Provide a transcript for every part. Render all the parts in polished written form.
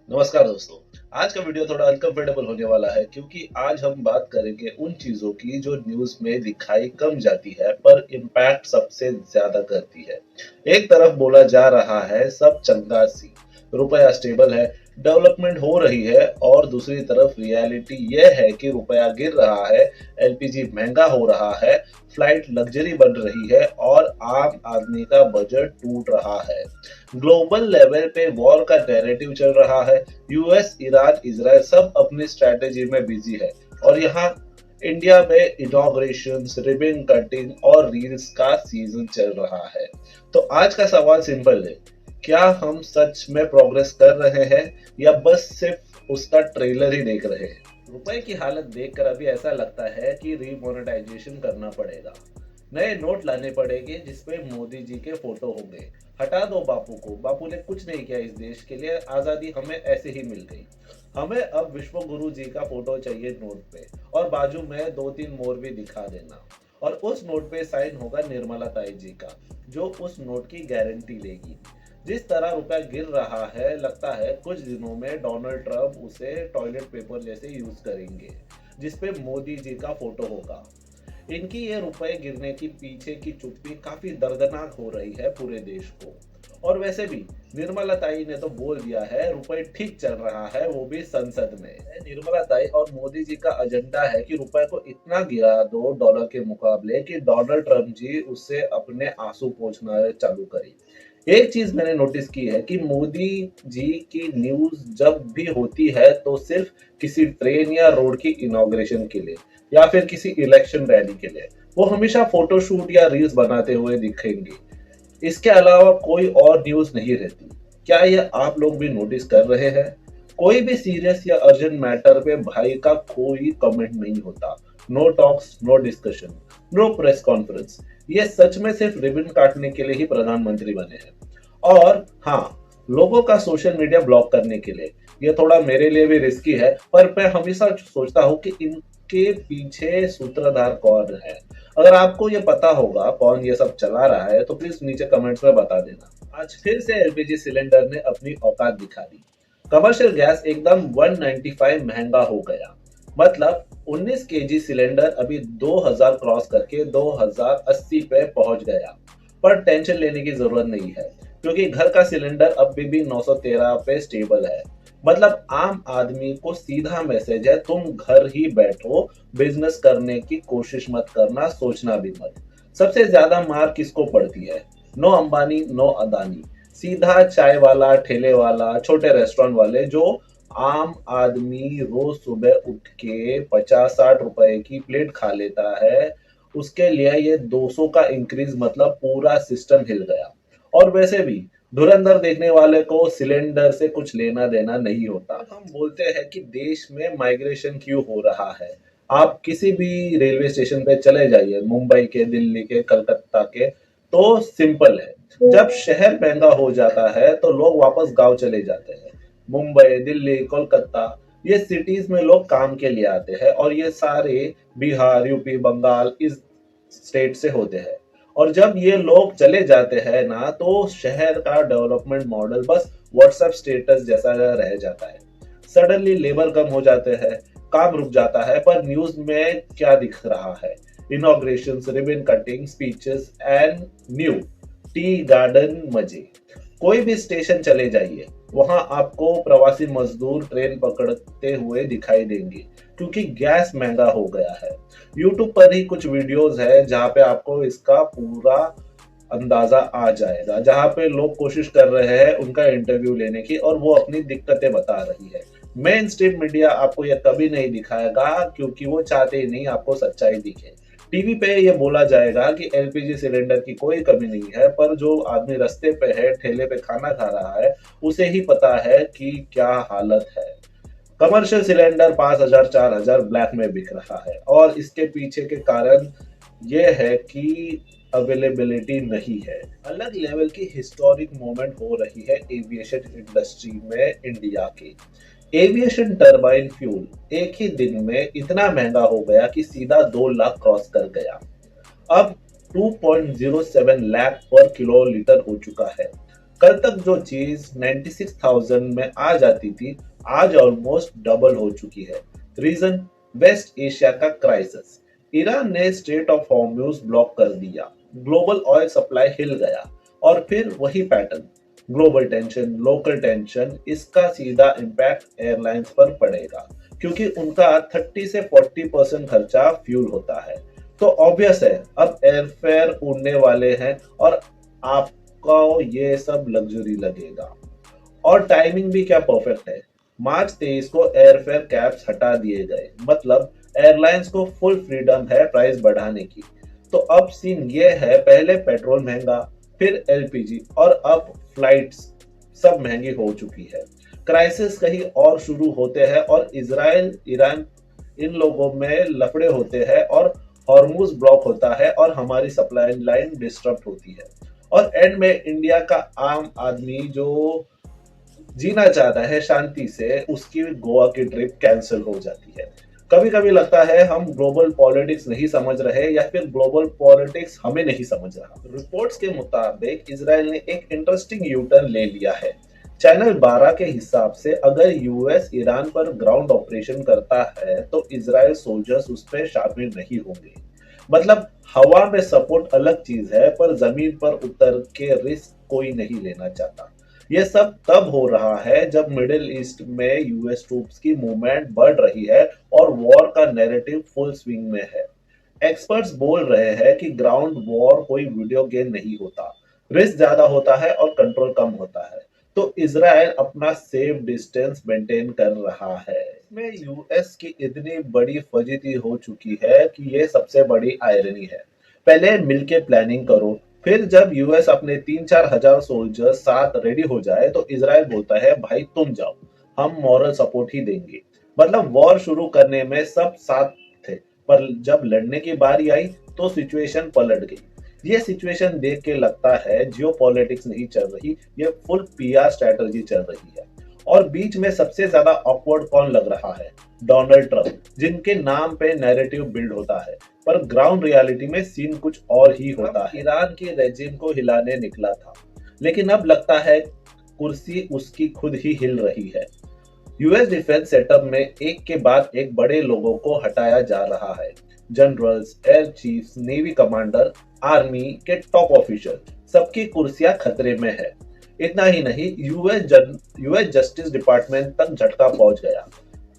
नमस्कार दोस्तों। आज का वीडियो थोड़ा अनकंफर्टेबल होने वाला है क्योंकि आज हम बात करेंगे उन चीजों की जो न्यूज में दिखाई कम जाती है पर इम्पैक्ट सबसे ज्यादा करती है। एक तरफ बोला जा रहा है सब चंगा सी, रुपया स्टेबल है, डेवलपमेंट हो रही है, और दूसरी तरफ रियलिटी यह है कि रुपया गिर रहा है, एलपीजी महंगा हो रहा है, फ्लाइट लग्जरी बन रही है और आम आदमी का बजट टूट रहा है। ग्लोबल लेवल पे वॉर का नैरेटिव चल रहा है। यूएस, ईरान, इजराइल सब अपनी स्ट्रेटेजी में बिजी है और यहाँ इंडिया में इनॉग्रेशंस, रिबन कटिंग और रील्स का सीजन चल रहा है। तो आज का सवाल सिंपल है, क्या हम सच में प्रोग्रेस कर रहे हैं या बस सिर्फ उसका ट्रेलर ही देख रहे हैं? रुपए की हालत देखकर अभी ऐसा लगता है कि रीमोनेटाइजेशन करना पड़ेगा। नए नोट लाने पड़ेंगे जिसपे मोदी जी के फोटो होंगे। हटा दो बापू को, बापू ने कुछ नहीं किया इस देश के लिए, आजादी हमें ऐसे ही मिल गई। हमें अब विश्व गुरु जी का फोटो चाहिए नोट पे, और बाजू में दो तीन मोर भी दिखा देना। और उस नोट पे साइन होगा निर्मला ताई जी का, जो उस नोट की गारंटी लेगी। जिस तरह रुपया गिर रहा है, लगता है कुछ दिनों में डोनाल्ड ट्रंप उसे टॉयलेट पेपर जैसे यूज करेंगे, जिसपे मोदी जी का फोटो होगा। इनकी ये रुपए गिरने की पीछे की चुप्पी काफी दर्दनाक हो रही है पूरे देश को। और वैसे भी निर्मला ताई ने तो बोल दिया है रुपए ठीक चल रहा है, वो भी संसद में। निर्मला ताई और मोदी जी का एजेंडा है कि रुपए को इतना गिरा दो डॉलर के मुकाबले कि डोनाल्ड ट्रंप जी उससे अपने आंसू पोंछना चालू करें। एक चीज मैंने नोटिस की है कि मोदी जी की न्यूज जब भी होती है तो सिर्फ किसी ट्रेन या रोड की इनॉग्रेशन के लिए या फिर किसी इलेक्शन रैली के लिए। वो हमेशा फोटोशूट या रील्स बनाते हुए दिखेंगे। इसके अलावा कोई और न्यूज नहीं रहती। क्या ये आप लोग भी नोटिस कर रहे हैं? कोई भी सीरियस या अर्जेंट मैटर पे भाई का कोई कमेंट नहीं होता। No talks, no discussion, no press conference. ये सच में सिर्फ रिबन काटने के लिए ही प्रधानमंत्री बने हैं। और हाँ, लोगों का सोशल मीडिया ब्लॉक करने के लिए। ये थोड़ा मेरे लिए भी रिस्की है, पर मैं हमेशा सोचता हूँ कि इनके पीछे सूत्रधार कौन है। अगर आपको ये पता होगा कौन ये सब चला रहा है तो प्लीज नीचे कमेंट्स में बता देना। आज फिर से एलपीजी सिलेंडर ने अपनी औकात दिखा दी। कमर्शियल गैस एकदम 195 महंगा हो गया। मतलब 19 केजी सिलेंडर अभी 2000 क्रॉस करके 2080 पे पहुंच गया। पर टेंशन लेने की जरूरत नहीं है क्योंकि घर का सिलेंडर अभी भी 913 पे स्टेबल है। मतलब आम आदमी को सीधा मैसेज है, तुम घर ही बैठो, बिजनेस करने की कोशिश मत करना, सोचना भी मत। सबसे ज्यादा मार किसको पड़ती है? No Ambani, no Adani. सीधा चाय वाला, ठेले वाला, छोटे रेस्टोरेंट वाले, जो आम आदमी रोज सुबह उठ के 50-60 रुपए की प्लेट खा लेता है, उसके लिए ये 200 का इंक्रीज मतलब पूरा सिस्टम हिल गया। और वैसे भी धुरंधर देखने वाले को सिलेंडर से कुछ लेना देना नहीं होता। हम बोलते हैं कि देश में माइग्रेशन क्यों हो रहा है। आप किसी भी रेलवे स्टेशन पे चले जाइए, मुंबई के, दिल्ली के, कलकत्ता के, तो सिंपल है। जब शहर महंगा हो जाता है तो लोग वापस गांव चले जाते हैं। मुंबई, दिल्ली, कोलकाता, ये सिटीज में लोग काम के लिए आते हैं और ये सारे बिहार, यूपी, बंगाल इस स्टेट से होते हैं। और जब ये लोग चले जाते हैं ना, तो शहर का डेवलपमेंट मॉडल बस व्हाट्सएप स्टेटस जैसा रह जाता है। सडनली लेबर कम हो जाते हैं, काम रुक जाता है, पर न्यूज में क्या दिख रहा है? Inauguration, ribbon cutting, speeches and new tea garden मजे। कोई भी स्टेशन चले जाइए, वहां आपको प्रवासी मजदूर ट्रेन पकड़ते हुए दिखाई देंगे क्योंकि गैस महंगा हो गया है। यूट्यूब पर ही कुछ वीडियोस है जहां पे आपको इसका पूरा अंदाजा आ जाएगा, जहां पे लोग कोशिश कर रहे हैं उनका इंटरव्यू लेने की और वो अपनी दिक्कतें बता रही है। मेन स्ट्रीम मीडिया आपको यह कभी नहीं दिखाएगा क्योंकि वो चाहते ही नहीं आपको सच्चाई दिखे। टीवी पे ये बोला जाएगा कि एलपीजी सिलेंडर की कोई कमी नहीं है, पर जो आदमी रास्ते पे है, ठेले पे खाना खा रहा है, उसे ही पता है कि क्या हालत है। कमर्शियल सिलेंडर 5,000 4,000 ब्लैक में बिक रहा है और इसके पीछे के कारण ये है कि अवेलेबिलिटी नहीं है। अलग लेवल की हिस्टोरिक मोमेंट हो रही है एविएशन इंडस्ट्री में इंडिया की। एविएशन टरबाइन फ्यूल एक ही दिन में इतना महंगा हो गया कि सीधा 2 लाख क्रॉस कर गया। अब 2.07 लाख पर किलो लीटर हो चुका है। कल तक जो चीज 96,000 में आ जाती थी, आज ऑलमोस्ट डबल हो चुकी है। रीजन, वेस्ट एशिया का क्राइसिस। ईरान ने स्ट्रेट ऑफ हॉर्मुज ब्लॉक कर दिया, ग्लोबल ऑयल सप्लाई हिल गया, और फिर वही pattern, global tension, local tension. इसका सीधा इम्पैक्ट एयरलाइंस पर पड़ेगा, क्योंकि उनका 30 से 40% खर्चा फ्यूल होता है। तो ऑब्वियस है, अब एयरफेयर उड़ने वाले हैं और आपको ये सब लग्जरी लगेगा। और टाइमिंग भी क्या परफेक्ट है। मार्च 23 को एयरफेयर कैप्स हटा दिए गए, मतलब एयरलाइंस को फुल फ्रीडम है प्राइस बढ़ाने की। तो अब सीन ये है, पहले पेट्रोल महंगा, फिर एलपीजी, और अब फ्लाइट्स सब महंगी हो चुकी है। क्राइसिस कहीं और शुरू होते हैं और इजराइल ईरान इन लोगों में लफड़े होते हैं और हॉर्मुज ब्लॉक होता है और हमारी सप्लाई लाइन डिस्टर्ब होती है। और एंड में इंडिया का आम आदमी जो जीना चाहता है शांति से, उसकी गोवा की ट्रिप कैंसिल हो जाती है। कभी कभी लगता है हम ग्लोबल पॉलिटिक्स नहीं समझ रहे, या फिर ग्लोबल पॉलिटिक्स हमें नहीं समझ रहा। रिपोर्ट्स के मुताबिक इजराइल ने एक इंटरेस्टिंग यू टर्न ले लिया है। चैनल 12 के हिसाब से अगर यूएस ईरान पर ग्राउंड ऑपरेशन करता है तो इजराइल सोल्जर्स उस पर शामिल नहीं होंगे। मतलब हवा में सपोर्ट अलग चीज है, पर जमीन पर उतर के रिस्क कोई नहीं लेना चाहता। ये सब तब हो रहा है जब मिडिल ईस्ट में यूएस ट्रूप्स की मूवमेंट बढ़ रही है और वॉर का नैरेटिव फुल स्विंग में है। एक्सपर्ट्स बोल रहे हैं कि ग्राउंड वॉर कोई वीडियो गेम नहीं होता, रिस्क ज्यादा होता है और कंट्रोल कम होता है। तो इजराइल अपना सेफ डिस्टेंस मेंटेन कर रहा है। इसमें यूएस की इतनी बड़ी फजीती हो चुकी है कि ये सबसे बड़ी आयरनी है। पहले मिलके प्लानिंग करो, फिर जब यूएस अपने 3-4 हजार सोल्जर्स साथ रेडी हो जाए तो इजराइल बोलता है भाई तुम जाओ, हम मॉरल सपोर्ट ही देंगे। मतलब वॉर शुरू करने में सब साथ थे, पर जब लड़ने की बारी आई तो सिचुएशन पलट गई। ये सिचुएशन देख के लगता है जियोपॉलिटिक्स नहीं चल रही, ये फुल पीआर स्ट्रेटजी चल रही है। और बीच में सबसे ज्यादा ऑकवर्ड कौन लग रहा है? डोनाल्ड ट्रंप, जिनके नाम पे नैरेटिव बिल्ड होता है, पर ग्राउंड रियलिटी में सीन कुछ और ही होता है। ईरान के रेजिम को हिलाने निकला था, लेकिन अब लगता है कुर्सी उसकी खुद ही हिल रही है। यूएस डिफेंस सेटअप में एक के बाद एक बड़े लोगों को हटाया जा रहा है। Generals, air chiefs, navy commander, army के टॉप ऑफिसर, सबकी कुर्सियां खतरे में है। इतना ही नहीं, यूएस जस्टिस डिपार्टमेंट तक झटका पहुंच गया।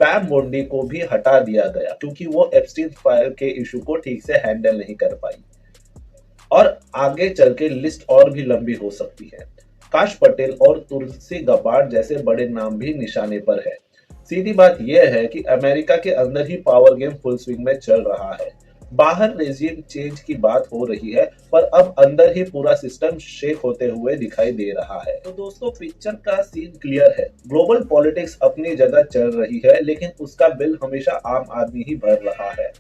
पैम बोंडी को भी हटा दिया गया क्योंकि वो एप्स्टीन फाइल के इशू को ठीक से हैंडल नहीं कर पाई। और आगे चल के लिस्ट और भी लंबी हो सकती है। काश पटेल और तुलसी गबार्ड जैसे बड़े नाम भी निशाने पर है। सीधी बात यह है कि अमेरिका के अंदर ही पावर गेम फुल स्विंग में चल रहा है। बाहर रेजिम चेंज की बात हो रही है, पर अब अंदर ही पूरा सिस्टम शेक होते हुए दिखाई दे रहा है। तो दोस्तों, पिक्चर का सीन क्लियर है। ग्लोबल पॉलिटिक्स अपनी जगह चल रही है, लेकिन उसका बिल हमेशा आम आदमी ही भर रहा है।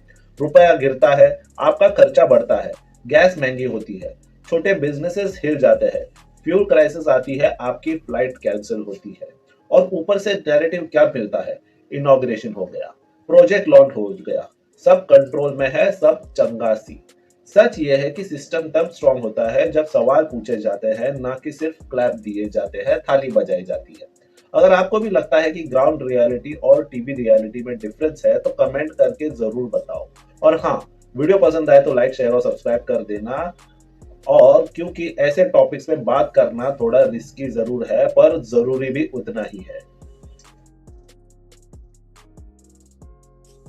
रुपया गिरता है, आपका खर्चा बढ़ता है, गैस महंगी होती है, छोटे बिजनेसेस हिल जाते हैं, फ्यूल क्राइसिस आती है, आपकी फ्लाइट कैंसिल होती है, और ऊपर से नैरेटिव क्या मिलता है? इनॉग्रेशन हो गया, प्रोजेक्ट लॉन्च हो गया, सब कंट्रोल में है, सब चंगासी। सच ये है कि सिस्टम तब स्ट्रांग होता है जब सवाल पूछे जाते हैं, ना कि सिर्फ क्लैप दिए जाते हैं, थाली बजाई जाती है। अगर आपको भी लगता है कि ग्राउंड रियलिटी और टीवी रियलिटी में डिफरेंस है तो कमेंट करके जरूर बताओ। और हाँ, वीडियो पसंद आए तो लाइक, शेयर और सब्सक्राइब कर देना। और क्योंकि ऐसे टॉपिक्स में बात करना थोड़ा रिस्की जरूर है, पर जरूरी भी उतना ही है।